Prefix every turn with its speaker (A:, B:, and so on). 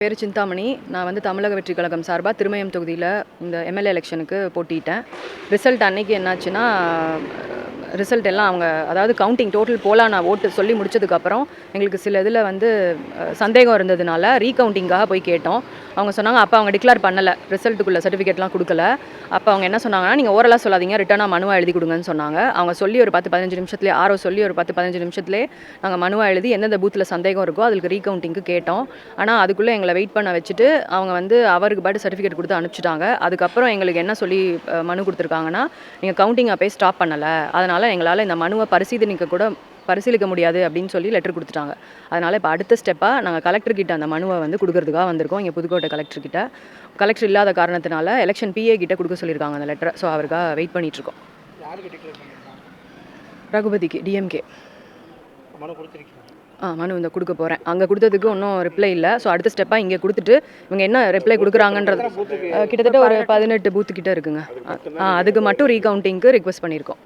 A: பேர் சிந்தாமணி. நான் வந்து தமிழக வெற்றி கழகம் சார்பாக திருமயம் தொகுதியில் இந்த எம்எல்ஏ எலெக்ஷனுக்கு போட்டிட்டேன். ரிசல்ட் அன்னைக்கு என்னாச்சுன்னா, ரிசல்ட் எல்லாம் அவங்க அதாவது கவுண்டிங் டோட்டல் போலாம் நான் ஓட்டு சொல்லி முடிச்சதுக்கப்புறம் எங்களுக்கு சில இதில் வந்து சந்தேகம் இருந்ததுனால ரீகவுண்டிங்காக போய் கேட்டோம். அவங்க சொன்னாங்க, அப்போ அவங்க டிக்ளேர் பண்ணலை, ரிசல்ட்டுக்குள்ளே சர்டிஃபிகேட்லாம் கொடுக்கல. அப்போ அவங்க என்ன சொன்னாங்கன்னா, நீங்கள் ஓரலாக சொல்லாதீங்க, ரிட்டனாக மனுவாக எழுதி கொடுங்கன்னு சொன்னாங்க. அவங்க சொல்லி ஒரு 10-15 நிமிஷத்துலேயே சொல்லி ஒரு 10-15 நிமிஷத்துலேயே நாங்கள் மனுவாக எழுதி எந்தெந்த பூத்தில் சந்தேகம் இருக்கோ அதுக்கு ரீகவுண்டிங்க்கு கேட்டோம். ஆனால் அதுக்குள்ளே எங்களை வெயிட் பண்ண வச்சுட்டு அவங்க வந்து அவருக்கு பாட்டு சர்டிஃபிகேட் கொடுத்து அனுப்பிச்சிட்டாங்க. அதுக்கப்புறம் எங்களுக்கு என்ன சொல்லி மனு கொடுத்துருக்காங்கன்னா, நீங்கள் கவுண்டிங் அப்போயே ஸ்டாப் பண்ணலை, அதனால் எங்களால் இந்த மனுவை பரிசீலிக்க முடியாது அப்படின்னு சொல்லி லெட்டர் கொடுத்துட்டாங்க. அதனால் இப்போ அடுத்த ஸ்டெப்பாக நாங்கள் கலெக்டர்கிட்ட அந்த மனுவை வந்து கொடுக்கறதுக்காக வந்திருக்கோம். இங்கே புதுக்கோட்டை கலெக்டர்கிட்ட. கலெக்டர் இல்லாத காரணத்தினால எலெக்ஷன் பிஏ கிட்ட கொடுக்க சொல்லியிருக்காங்க அந்த லெட்டரை. ஸோ அவருக்காக வெயிட் பண்ணிகிட்ருக்கோம். ரகுபதிக்கு, டிஎம்கே மனு இந்த கொடுக்க போகிறேன். அங்கே கொடுத்ததுக்கு இன்னும் ரிப்ளை இல்லை. ஸோ அடுத்த ஸ்டெப்பாக இங்கே கொடுத்துட்டு இவங்க என்ன ரிப்ளை கொடுக்குறாங்கன்றது கிட்டத்தட்ட ஒரு 18 பூத்து கிட்ட இருக்குங்க. அதுக்கு மட்டும் ரீகவுண்டிங்க்கு ரிக்வெஸ்ட் பண்ணியிருக்கோம்.